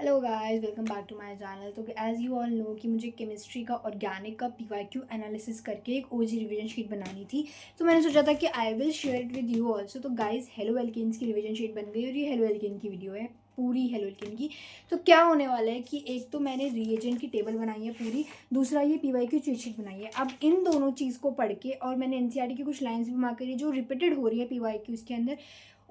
Hello guys, welcome back to my channel. तो as you all know कि मुझे chemistry का ऑर्गेनिक का पीवाईक्यू एनालिसिस करके एक ओजी रिवीजन शीट बनानी थी। तो मैंने सोचा था कि I will share it with you also. तो गाइस, हेलो एल्केन्स की रिवीजन शीट बन गई और ये हेलो एल्केन की वीडियो है, पूरी हेलो एल्केन की। तो क्या होने वाला है कि एक तो मैंने रिएजेंट की टेबल बनाई है पूरी, दूसरा ये पीवाईक्यू चीट शीट बनाई है। अब इन दोनों चीज़ को पढ़ के और मैंने एनसीईआरटी की कुछ लाइन्स भी मार्क करी जो रिपीटेड हो रही है पीवाईक्यूज़ के अंदर,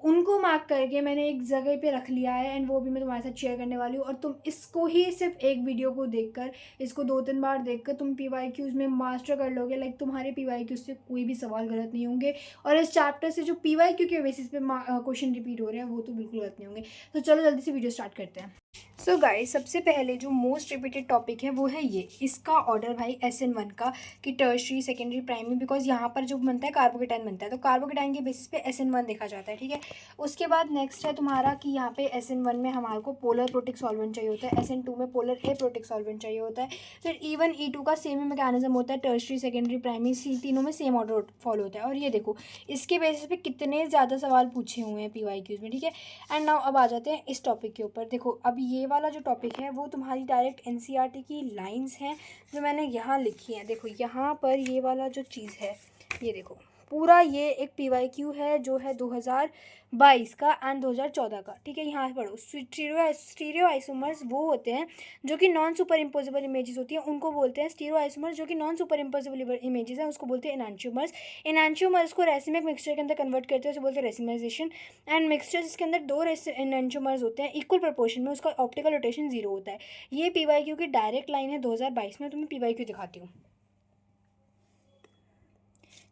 उनको मार्क करके मैंने एक जगह पे रख लिया है एंड वो भी मैं तुम्हारे साथ शेयर करने वाली हूँ। और तुम इसको ही सिर्फ एक वीडियो को देखकर, इसको 2-3 बार देखकर तुम पीवाईक्यूज़ में मास्टर कर लोगे। लाइक तुम्हारे पीवाईक्यूज़ से कोई भी सवाल गलत नहीं होंगे और इस चैप्टर से जो पीवाईक्यू के बेसिस पे क्वेश्चन रिपीट हो रहे हैं वो तो बिल्कुल गलत नहीं होंगे। तो चलो जल्दी से वीडियो स्टार्ट करते हैं। सो गाइस, सबसे पहले जो मोस्ट रिपीटेड टॉपिक है वो है ये, इसका ऑर्डर भाई SN1 का, कि टर्शरी सेकेंडरी प्राइमरी, बिकॉज यहाँ पर जो बनता है कार्बोकेटाइन बनता है, तो कार्बोकेटाइन के बेसिस पे SN1 देखा जाता है। ठीक है, उसके बाद नेक्स्ट है तुम्हारा कि यहाँ पे SN1 में हमारे को पोलर प्रोटिक सॉल्वेंट चाहिए होता है, SN2 में पोलर ए प्रोटिक सॉल्वेंट चाहिए होता है। फिर E1 E2 का सेम ही मैकेनिज्म होता है, टर्शरी सेकेंडरी प्राइमरी सी तीनों में सेम ऑर्डर फॉलो होता है। और ये देखो इसके बेसिस पे कितने ज़्यादा सवाल पूछे हुए हैं पीवाईक्यूज़ में। ठीक है, एंड नाउ अब आ जाते हैं इस टॉपिक के ऊपर। देखो अब ये वाला जो टॉपिक है वो तुम्हारी डायरेक्ट एनसीईआरटी की लाइंस हैं जो मैंने यहाँ लिखी हैं। देखो यहाँ पर ये वाला जो चीज़ है, ये देखो पूरा ये एक पीवाईक्यू है जो है 2022 का एंड 2014 का। ठीक है, यहाँ पढ़ो, स्टीरियो आइसोमर्स वो होते हैं जो कि नॉन सुपर इम्पोजिबल इमेजेस होती हैं, उनको बोलते हैं स्टीरियो आइसोमर्स। जो कि नॉन सुपर इम्पोजिबल इमेजेस हैं उसको बोलते हैं एनांशियोमर्स। एनांशियोमर्स को रेसिमिक मिक्सचर के अंदर कन्वर्ट करते हैं, उसे बोलते हैं रेसिमाइजेशन। एंड मिक्सचर जिसके अंदर दो एनांशियोमर्स होते हैं इक्वल प्रोपोर्शन में, उसका ऑप्टिकल रोटेशन 0 होता है। ये पीवाईक्यू की डायरेक्ट लाइन है 2022 में। तुम्हें पीवाईक्यू दिखाती हूँ।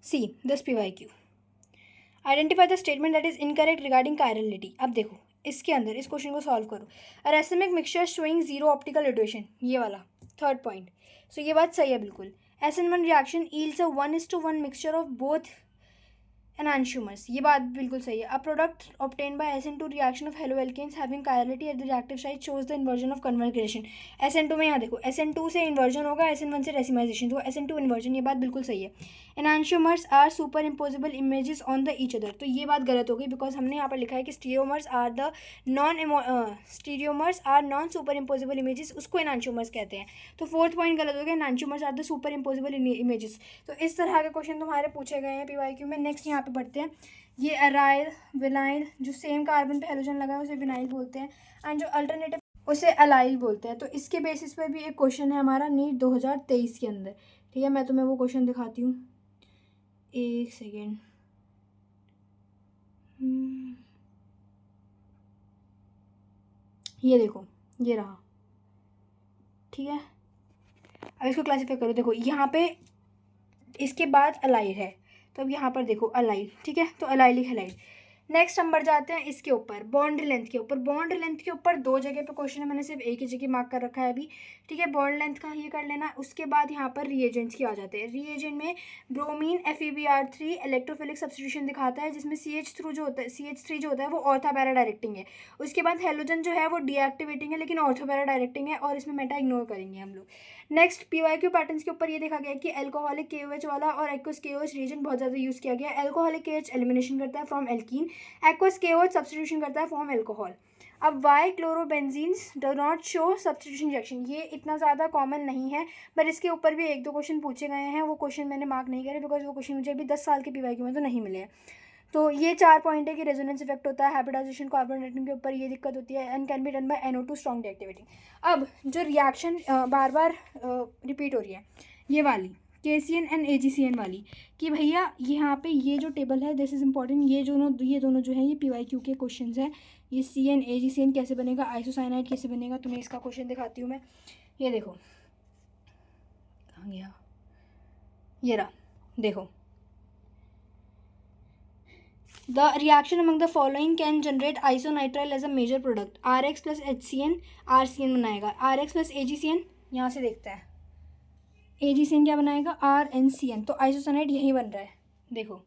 See this PYQ, identify the statement that is incorrect regarding chirality. अब देखो इसके अंदर इस क्वेश्चन को सॉल्व करो। A racemic mixture showing 0 optical rotation, ये वाला थर्ड पॉइंट। सो ये बात सही है बिल्कुल। SN1 reaction yields a 1:1 mixture of both enantiomers, ये बात बिल्कुल सही है। A product obtain by SN2 reaction of haloalkanes having chirality at the reactive site shows the inversion of configuration. SN2 में यहाँ देखो SN2 से इन्वर्जन होगा, SN1 से रेसिमाइजेशन, तो SN2 इन्वर्जन, ये बात बिल्कुल सही है। Enantiomers are superimposable images on the each other, तो ये बात गलत हो गई बिकॉज हमने यहाँ पर लिखा है कि stereomers are non superimposable images, उसको एनांशियोमर्स कहते हैं। तो फोर्थ पॉइंट गलत हो गया, enantiomers are the superimposable images. तो इस तरह के क्वेश्चन तुम्हारे पूछे गए हैं पीवाईक्यू में। नेक्स्ट यहाँ पे बढ़ते हैं। ये अराइल विनाइल, जो सेम कार्बन पे हेलोजन लगा है उसे विनाइल बोलते हैं, एंड जो अल्टरनेटिव उसे अलाइल बोलते हैं। तो इसके बेसिस पर भी एक क्वेश्चन है हमारा नीट 2023 के अंदर। ठीक है, मैं तुम्हें वो क्वेश्चन दिखाती हूँ, एक सेकेंड। ये देखो, ये रहा। ठीक है, अब इसको क्लासीफाई करो। देखो यहाँ पे इसके बाद अलाइल है, तो अब यहाँ पर देखो अलाइल। ठीक है, तो अलाइलिक हैलाइड। नेक्स्ट हम बढ़ जाते हैं इसके ऊपर, बॉन्ड लेंथ के ऊपर। बॉन्ड लेंथ के ऊपर दो जगह पे क्वेश्चन है, मैंने सिर्फ एक ही जगह मार्क कर रखा है अभी। ठीक है, बॉन्ड लेंथ का ये कर लेना। उसके बाद यहाँ पर रिएजेंट्स की आ जाते हैं। रिएजेंट में ब्रोमीन FeBr3 इलेक्ट्रोफिलिक सब्स्टिट्यूशन दिखाता है, जिसमें CH3 जो होता है वो ऑर्थो पैरा डायरेक्टिंग है। उसके बाद हेलोजन जो है वो डीएक्टिवेटिंग है लेकिन ऑर्थो पैरा डायरेक्टिंग है, और इसमें मेटा इग्नोर करेंगे हम लोग। नेक्स्ट पीवाईक्यू पैटर्न्स के ऊपर ये देखा गया कि एल्कोहलिक KOH वाला और एक्वस KOH रिएजेंट बहुत ज़्यादा यूज़ किया गया है। एल्कोहलिक KOH एलिमिनेशन करता है from alkene, aqueous KOH substitution करता है फॉर्म एल्कोहल। अब why chlorobenzenes do not show substitution reaction, ये इतना ज़्यादा कॉमन नहीं है, पर इसके ऊपर भी एक दो क्वेश्चन पूछे गए हैं। वो क्वेश्चन मैंने मार्क नहीं करे बिकॉज वो क्वेश्चन मुझे अभी 10 साल के पीवाईक्यू में तो नहीं मिले हैं। तो ये 4 पॉइंट है कि रेजोनेंस इफेक्ट होता है, हाइब्रिडाइजेशन कार्बन डेटिंग के ऊपर ये दिक्कत होती है, and can be done by NO2 strong deactivating. अब जो रिएक्शन बार बार रिपीट हो रही है, ये वाली KCN एंड AgCN वाली, कि भैया यहाँ पे ये जो टेबल है दिस इज़ इंपॉर्टेंट। ये दोनों जो है ये पीवाईक्यू के क्वेश्चंस हैं। ये CN AgCN कैसे बनेगा, आइसोसाइनाइड कैसे बनेगा, तुम्हें इसका क्वेश्चन दिखाती हूँ मैं। ये देखो कहाँ गया, ये रहा, देखो। The reaction among the following can generate isonitrile as a major product. RX plus HCN RCN बनाएगा, RX plus AgCN, यहाँ से देखते हैं AgCN क्या बनाएगा, RNCN। तो आइसोसाइनाइड यही बन रहा है, देखो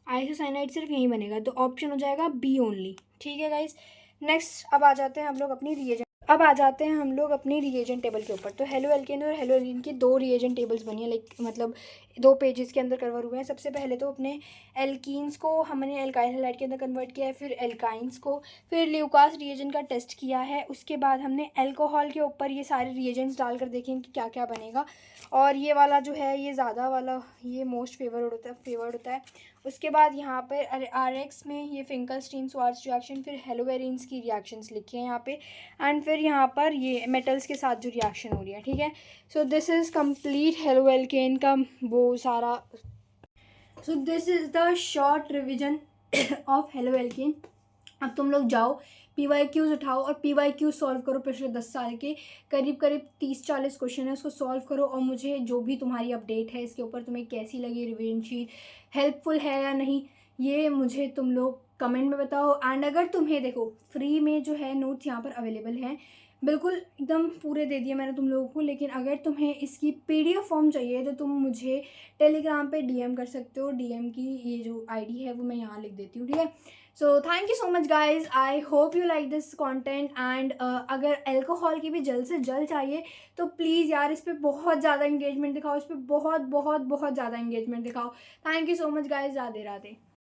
आइसोसाइनाइड सिर्फ यही बनेगा, तो ऑप्शन हो जाएगा B ओनली। ठीक है गाइस, नेक्स्ट अब आ जाते हैं हम लोग अपनी रिएजेंट। अब आ जाते हैं हम लोग अपनी रिएजेंट टेबल के ऊपर। तो हेलो एल्केन और हेलो एल्केन की 2 रिएजेंट टेबल्स बनी है, लाइक मतलब 2 पेजेस के अंदर कवर हुए हैं। सबसे पहले तो अपने एल्कीन्स को हमने एल्काइल हैलाइड के अंदर कन्वर्ट किया है, फिर एल्काइंस को, फिर ल्यूकास रिएजेंट का टेस्ट किया है। उसके बाद हमने अल्कोहल के ऊपर ये सारे रिएजेंट्स डालकर देखेंगे कि क्या क्या बनेगा। और ये वाला जो है ये ज़्यादा वाला ये मोस्ट फेवर्ड होता है। उसके बाद यहाँ पर RX में ये फिंकलस्टीन स्वार्ट्ज रिएक्शन, फिर हेलोवेरिन्स की रिएक्शंस लिखी हैं यहाँ पे, एंड फिर यहाँ पर ये मेटल्स के साथ जो रिएक्शन हो रही है, ठीक है। So this is complete halo alkane का वो सारा। So this is the short revision of halo alkane. अब तुम लोग जाओ PYQs उठाओ और PYQ सॉल्व करो। पिछले 10 साल के करीब करीब 30-40 क्वेश्चन है, उसको सॉल्व करो। और मुझे जो भी तुम्हारी अपडेट है इसके ऊपर, तुम्हें कैसी लगी रिवीजन शीट, हेल्पफुल है या नहीं, ये मुझे तुम लोग कमेंट में बताओ। एंड अगर तुम्हें देखो फ्री में जो है नोट्स यहाँ पर अवेलेबल हैं, बिल्कुल एकदम पूरे दे दिए मैंने तुम लोगों को। लेकिन अगर तुम्हें इसकी PDF फॉर्म चाहिए तो तुम मुझे टेलीग्राम पे DM कर सकते हो। DM की ये जो ID है वो मैं यहाँ लिख देती हूँ, ठीक है। So thank you so much guys, I hope you like this content. And अगर अल्कोहल की भी जल्द से जल्द चाहिए तो प्लीज़ यार इस पर बहुत ज़्यादा इंगेजमेंट दिखाओ, इस पर बहुत बहुत बहुत ज़्यादा इंगेजमेंट दिखाओ। Thank you so much guys, Radhe Radhe.